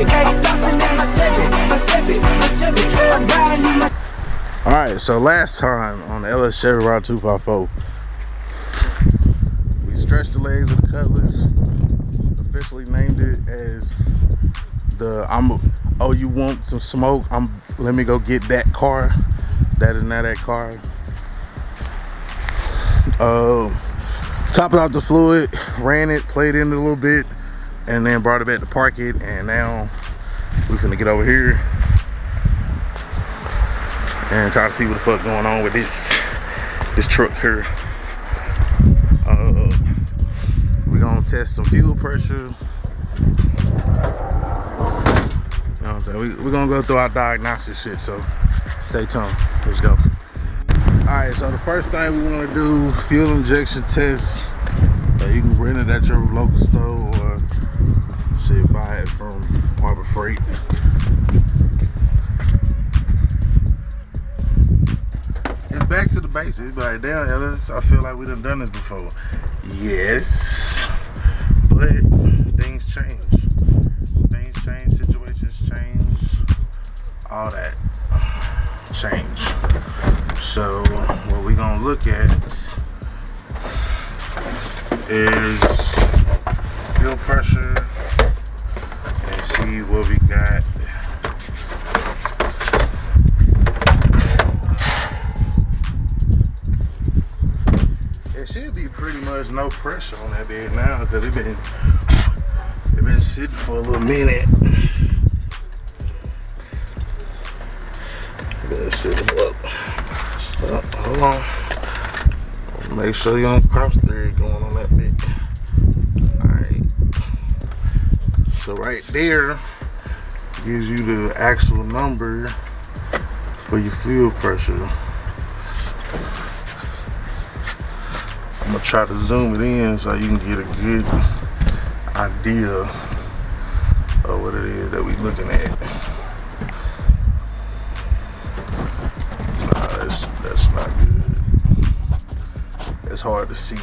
I'm flossing in my Civic, I'm riding in my. Alright, so last time on the LS Chevy Route 254, we stretched the legs of the Cutlass, officially named it as the oh, you want some smoke? Let me go get that car. That is not that car. Topped off the fluid, ran it, played in it a little bit, and then brought it back to park it, and now we finna get over here and try to see what the fuck going on with this truck here. We're gonna test some fuel pressure. You know what I'm saying? We're gonna go through our diagnosis shit, so stay tuned. Let's go. Alright, so the first thing we wanna do, fuel injection test. You can rent it at your local store or shit, buy it from Harbor Freight. Back to the basics. Be like, damn, Ellis, I feel like we done this before. Yes, but things change. Things change, situations change, all that change. So what we gonna look at is fuel pressure and see what we got. Should be pretty much no pressure on that bed now because it been sitting for a little minute. Been sitting up. Hold on. Make sure you don't cross thread going on that bit. Alright. So right there gives you the actual number for your fuel pressure. I'm gonna try to zoom it in so you can get a good idea of what it is that we're looking at. Nah, that's not good. It's hard to see.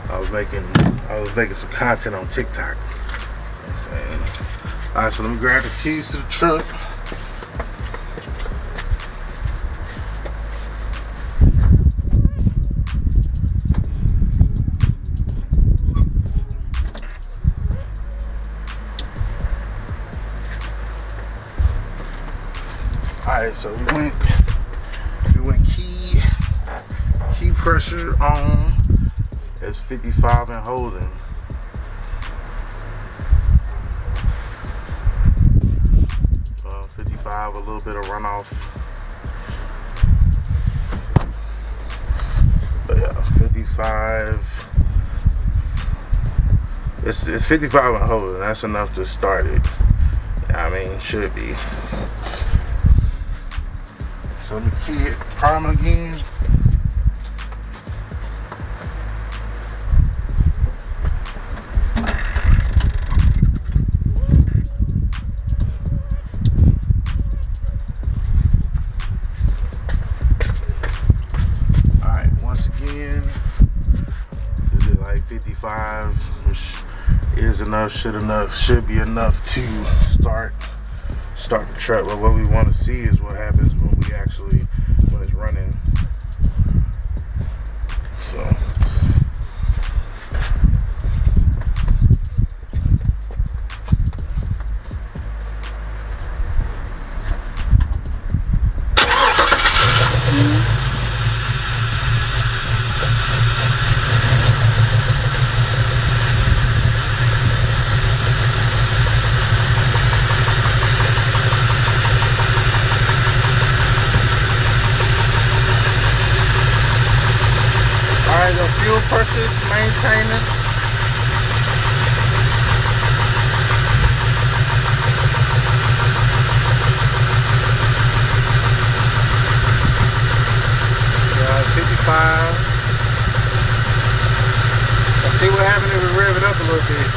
I was making some content on TikTok. You know what I'm saying? Alright, so let me grab the keys to the truck. Alright, so we went key pressure on as 55 and holding. So 55, a little bit of runoff. But yeah, 55. It's 55 and holding. That's enough to start it. I mean, should be. So let me key it, prime it again. Alright, once again, is it like 55, which is enough, should be enough to start the truck. But what we want to see is what happens when it's running. So the fuel pressure maintaining. Yeah, 55. Let's see what happens if we rev it up a little bit.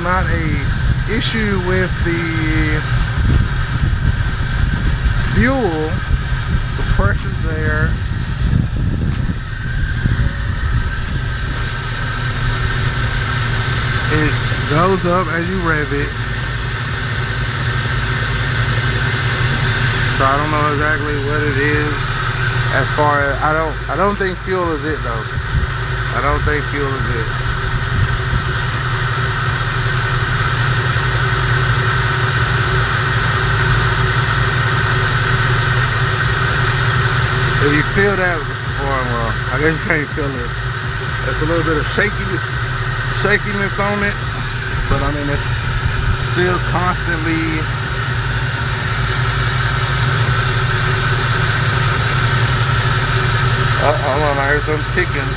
not a issue with the fuel. The pressure's there. It goes up as you rev it. So I don't know exactly what it is. As far as I don't think fuel is it though. I don't think fuel is it. If you feel that, well, I guess you can't feel it. There's a little bit of shakiness on it, but I mean it's still constantly. Hold on, I heard something ticking.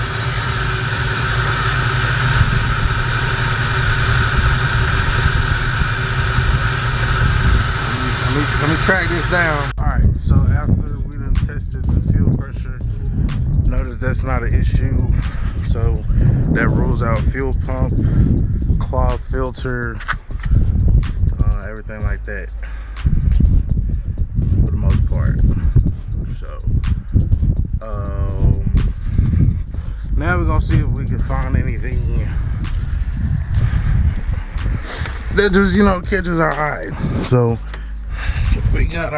Let me track this down. Alright, so after we done tested the fuel pressure, notice that's not an issue. So that rules out fuel pump, clogged filter, everything like that, for the most part. So now we're gonna see if we can find anything that just, you know, catches our eye. So we got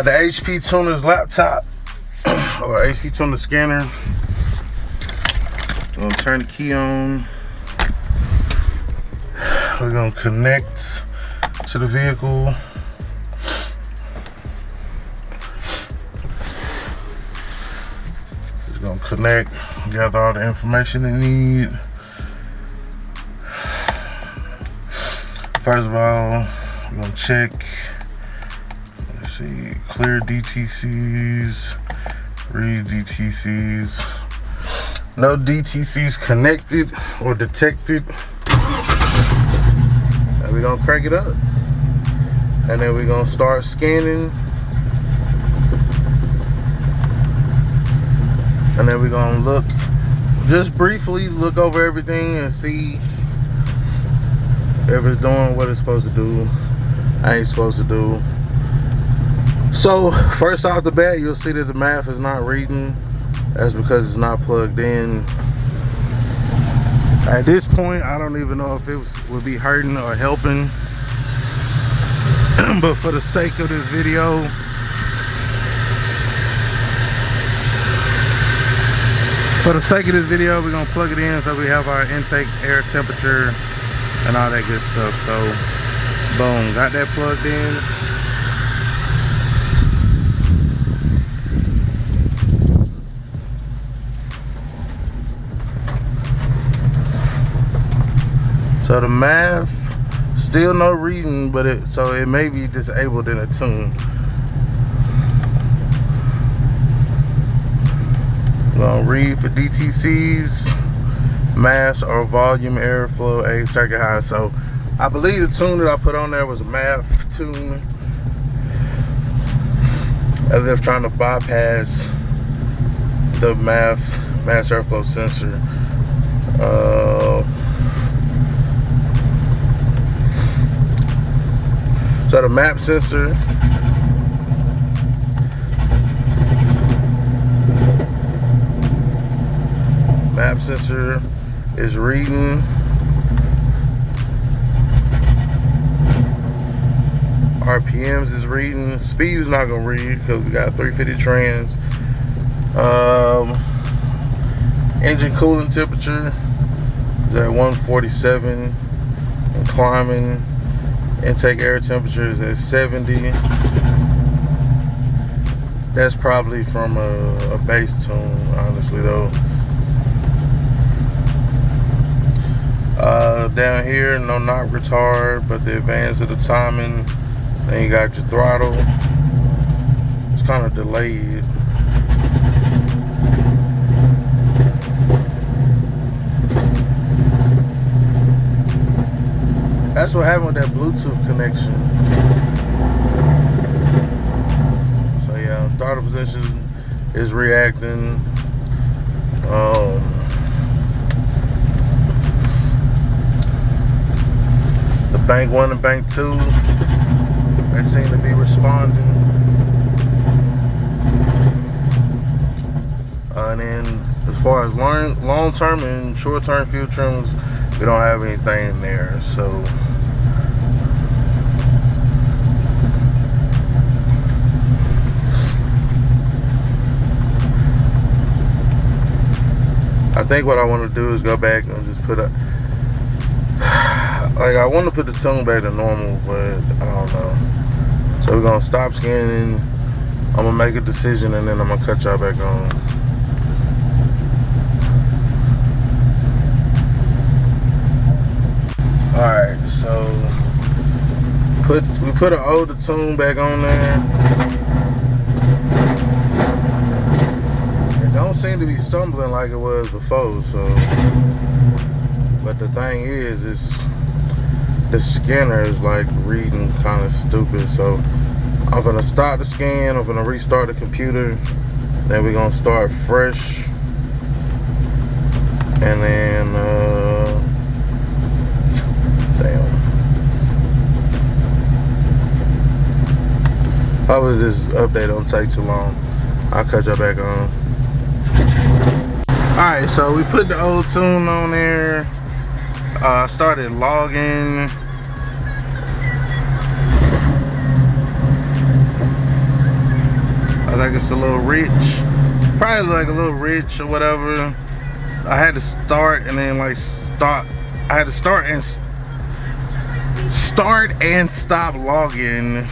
the HP Tuner's laptop or HP Tuner scanner. We're gonna turn the key on. We're gonna connect to the vehicle. It's gonna connect, gather all the information they need. First of all, we're gonna check. Let's see, clear DTCs, read DTCs. No DTCs connected or detected. And we're gonna crank it up. And then we're gonna start scanning. And then we're gonna look, just briefly look over everything and see if it's doing what it's supposed to do, ain't supposed to do. So first off the bat, you'll see that the math is not reading. That's because it's not plugged in. At this point, I don't even know if it would be hurting or helping. But for the sake of this video, we're gonna plug it in so we have our intake air temperature and all that good stuff. So boom, got that plugged in. So the math, still no reading, but it may be disabled in a tune. We're gonna read for DTCs, mass or volume, airflow, a circuit high. So I believe the tune that I put on there was a math tune, as if trying to bypass the mass airflow sensor. So the map sensor, is reading. RPMs is reading. Speed is not gonna read because we got 350 trans. Engine cooling temperature is at 147 and climbing. Intake air temperature is at 70. That's probably from a bass tune, honestly though. Down here, no knock retard, but the advance of the timing. Then you got your throttle. It's kind of delayed. That's what happened with that Bluetooth connection. So yeah, throttle position is reacting. bank 1 and bank 2, they seem to be responding. And then as far as long-term and short-term fuel trims, we don't have anything in there. So I think what I want to do is go back and just put a, like, I want to put the tune back to normal, but I don't know. So we're gonna stop scanning. I'm gonna make a decision and then I'm gonna cut y'all back on. Alright, so we put an older tune back on there. It don't seem to be stumbling like it was before, so, but the thing is the scanner is like reading kind of stupid. So I'm gonna stop the scan, I'm gonna restart the computer, then we're gonna start fresh, and then damn, hopefully this update don't take too long. I'll cut y'all back on. Alright, so we put the old tune on there. I started logging. I think it's a little rich, probably like a little rich or whatever. I had to start and then like stop. I had to start and stop logging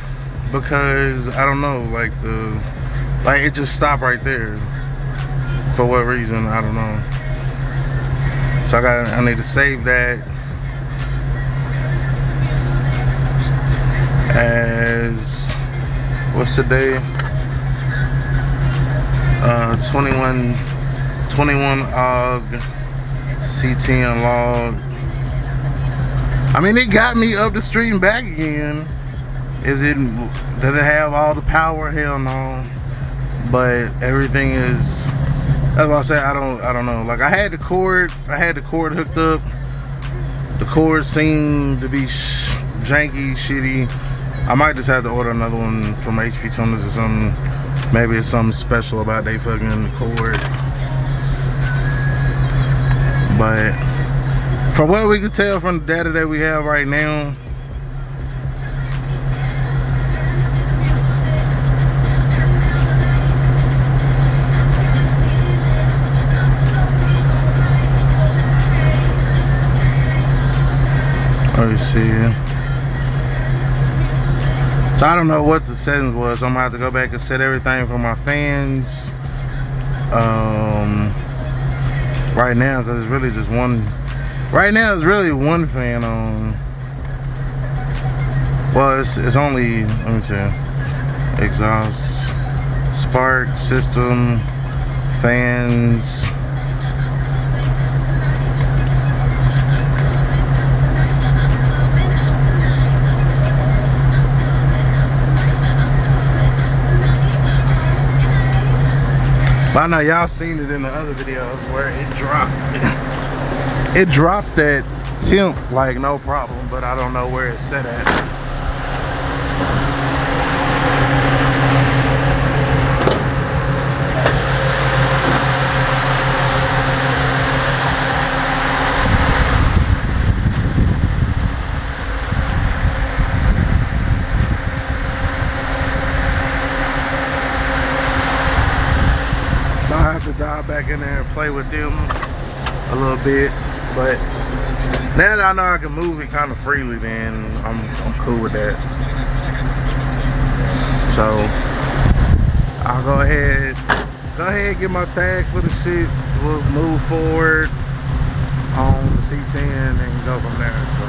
because I don't know, like it just stopped right there for what reason, I don't know. So I need to save that as, what's the day? 21 AUG C10 log. I mean, it got me up the street and back again. Does it have all the power? Hell no. But everything is, that's what I said. I don't know. Like, I had the cord hooked up. The cord seemed to be janky, shitty. I might just have to order another one from HP Tuners or something. Maybe it's something special about they fucking cord. But from what we can tell from the data that we have right now, let me see. So I don't know what the settings was. So I'm gonna have to go back and set everything for my fans. Right now, because it's really just one. Right now, it's really one fan on. Well, it's only, let me see. Exhaust, spark, system, fans. But I know y'all seen it in the other videos where it dropped. It dropped that temp like no problem, but I don't know where it's set at. So I have to dive back in there and play with them a little bit. But now that I know I can move it kind of freely, then I'm cool with that. So I'll go ahead get my tags for the shit. We'll move forward on the C10 and go from there. So